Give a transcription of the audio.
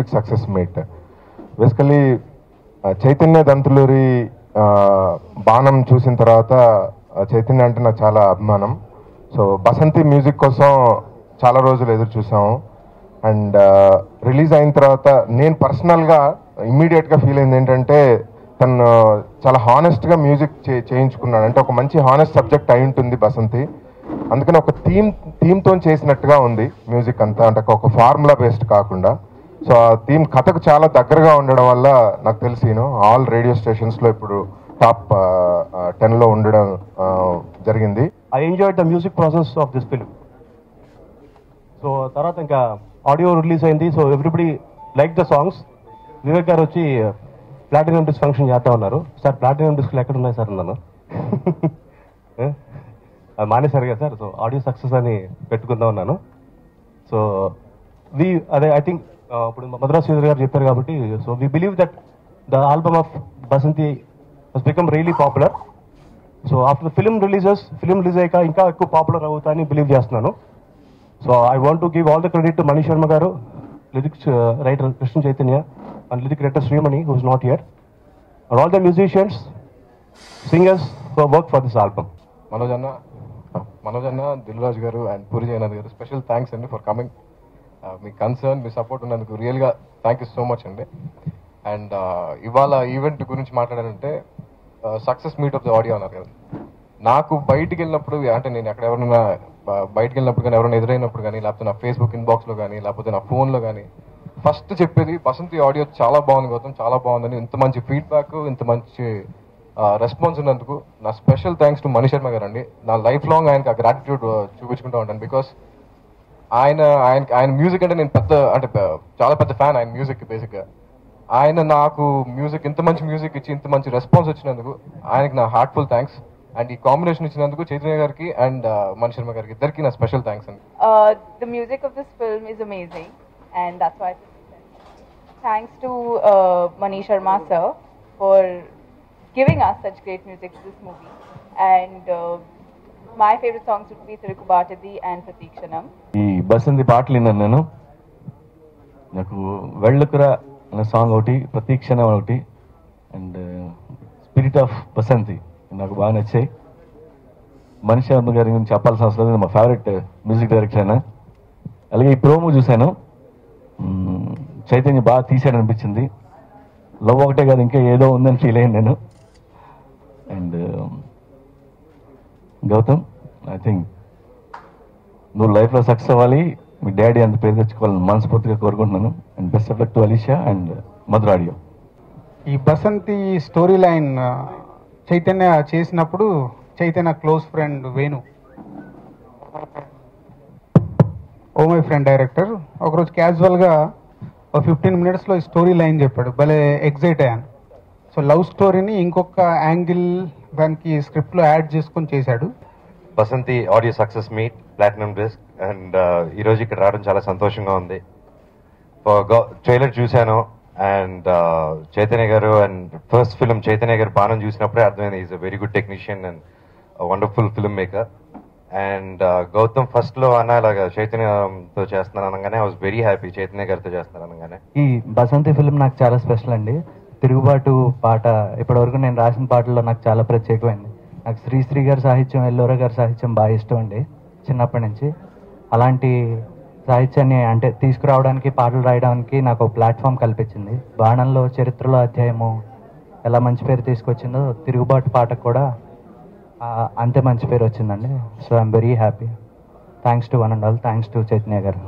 Music success meet. Basically Chaitanya Dantuluri బాణం చూసిన తర్వాత చైతన్య అంటే నాకు చాలా అభిమానం. సో బసంతి మ్యూజిక్ కోసం చాలా రోజులు ఎదురు చూసాము. అండ్ రిలీజ్ అయిన తర్వాత నేను పర్సనల్గా ఇమ్మీడియట్గా ఫీల్ అయింది ఏంటంటే, తను చాలా హానెస్ట్గా మ్యూజిక్ చేయించుకున్నాడు. అంటే ఒక మంచి హానెస్ట్ సబ్జెక్ట్ అయి ఉంటుంది బసంతి. అందుకని ఒక థీమ్తో చేసినట్టుగా ఉంది మ్యూజిక్ అంతా, అంటే ఒక ఫార్ములా బేస్డ్ కాకుండా. సో ఆ థీమ్ కథకు చాలా దగ్గరగా ఉండడం వల్ల నాకు తెలిసి ఆల్ రేడియో స్టేషన్స్లో ఇప్పుడు టాప్ 10లో ఉండడం జరిగింది. I enjoyed the music process of this film. So తర్వాత ఇంకా ఆడియో రిలీజ్ అయింది. So everybody like the songs. Vivek గారు వచ్చి ప్లాటినం డిస్క్ ఫంక్షన్ చేస్తా ఉన్నారు. సార్ ప్లాటినం డిస్క్లు ఎక్కడ ఉన్నాయి సార్ అన్నాను. అది మానేశారు కదా సార్. సో ఆడియో సక్సెస్ అని పెట్టుకుందాం ఉన్నాను. సో అదే ఐ థింక్ ఇప్పుడు మద్రాస్ శ్రీధర్ గారు చెప్పారు కాబట్టి, so we believe that the album of Basanthi has become really popular. So after film release అయ్యాక ఇంకా ఎక్కువ పాపులర్ అవుతాయని బిలీవ్ చేస్తున్నాను. So I want to give all the credit to Mani Sharma గారు, lyrics writer Krishna Chaitanya and lyric writer Srimani who is not here, and all the musicians, singers who work for this album. Manoj అన్న, దిల్ రాజు గారు and Puri Jagannadh గారు, special thanks అండి for coming. Me concern, me support ఉన్నందుకు రియల్గా thank you so much అండి. And ఇవాళ event గురించి మాట్లాడాలంటే success meet of the audio అన్నారు కదా. నాకు బయటికి వెళ్ళినప్పుడు, అంటే నేను ఎక్కడ ఎవరైనా బయటికి వెళ్ళినప్పుడు కానీ, ఎవరైనా ఎదురైనప్పుడు కానీ, లేకపోతే నా ఫేస్బుక్ ఇన్బాక్స్లో కానీ, లేకపోతే నా ఫోన్లో కానీ ఫస్ట్ చెప్పేది బసంతి ఆడియో చాలా బాగుంది గౌతమ్, చాలా బాగుందని. ఇంత మంచి ఫీడ్బ్యాక్, ఇంత మంచి రెస్పాన్స్ ఉన్నందుకు నా special thanks to Mani Sharma గారు అండి. నా లైఫ్ లాంగ్ ఆయనకి ఆ గ్రాటిట్యూడ్ చూపించుకుంటూ ఉంటాను. బికాస్ ఆయన మ్యూజిక్ అంటే నేను చాలా పెద్ద ఫ్యాన్ ఆయన మ్యూజిక్. బేసిక్గా ఆయన నాకు మ్యూజిక్, ఇంత మంచి మ్యూజిక్ ఇచ్చి ఇంత మంచి రెస్పాన్స్ వచ్చినందుకు ఆయనకి నా హార్ట్ఫుల్ థ్యాంక్స్. అండ్ ఈ కాంబినేషన్ ఇచ్చినందుకు చైతన్య గారికి అండ్ మణి శర్మ గారికి ఇద్దరికి నా స్పెషల్ థ్యాంక్స్ అండి. The music of this film is amazing, and that's why thanks to Mani Sharma sir for giving us such great music to this movie. And my favorite songs would be Tirukubatadi and Pratikshanam. ఈ బసంతి పాటలు విన్నాను నేను. నాకు వెళ్ళకురా అనే song ఒకటి, ప్రతీక్షణ ఒకటి, and spirit of Basanti నాకు బాగా నచ్చాయి. మణి శర్మ గారి గురించి చెప్పాల్సిన అవసరం లేదు, మా ఫేవరెట్ మ్యూజిక్ డైరెక్టర్ అయినా. అలాగే ఈ ప్రోమో చూశాను, చైతన్య బాగా తీసాడు అనిపించింది. లవ్ ఒకటే కాదు ఇంకా ఏదో ఉందని ఫీల్ అయ్యాను నేను. అండ్ గౌతమ్, ఐ థింక్ నువ్వు లైఫ్లో సక్సెస్ అవ్వాలి, మీ డాడీ అంత పేరు తెచ్చుకోవాలని మనస్ఫూర్తిగా కోరుకుంటున్నాను. And best of luck to Alisha and Madhura audio. ఈ బసంతి స్టోరీ లైన్ చైతన్య చేసినప్పుడు, Chaitanya close friend Venu, oh my friend director, ఒకరోజు క్యాజువల్గా 15 minutesలో ఈ స్టోరీ లైన్ చెప్పాడు. భలే ఎగ్జైట్ అయ్యాను. సో లవ్ స్టోరీని ఇంకొక యాంగిల్ దానికి స్క్రిప్ట్లో యాడ్ చేసుకొని చేశాడు. Basanthi audio success meet, platinum disc, and ఈరోజు ఇక్కడ రావడం చాలా సంతోషంగా ఉంది. ట్రైలర్ చూశాను అండ్ చైతన్య గారు అండ్ ఫస్ట్ ఫిల్మ్ చైతన్య గారు బాణం చూసినప్పుడే అర్థమైంది is a very good technician and wonderful film maker. And Gautham first లో అలాగా చైతన్యతో చేస్తున్నాను అనగానే I was very happy, Chaitanya గారితో చేస్తున్నాను అనగానే. ఈ బసంతి ఫిల్మ్ నాకు చాలా స్పెషల్ అండి. తిరుగుబాటు పాట ఇప్పటివరకు నేను రాసిన పాటల్లో నాకు చాలా ప్రత్యేకమైంది. నాకు శ్రీశ్రీ గారి సాహిత్యం, ఎల్లోరా గారి సాహిత్యం బాగా ఇష్టం అండి చిన్నప్పటి నుంచి. అలాంటి సాహిత్యాన్ని అంటే తీసుకురావడానికి, పాటలు రాయడానికి నాకు ఒక ప్లాట్ఫామ్ కల్పించింది. బాణంలో చరిత్రలో అధ్యాయము ఎలా మంచి పేరు తీసుకొచ్చిందో, తిరుగుబాటు పాటకు కూడా అంతే మంచి పేరు వచ్చిందండి. So I'm very happy. Thanks to one and all. Thanks to Chaitanya గారు.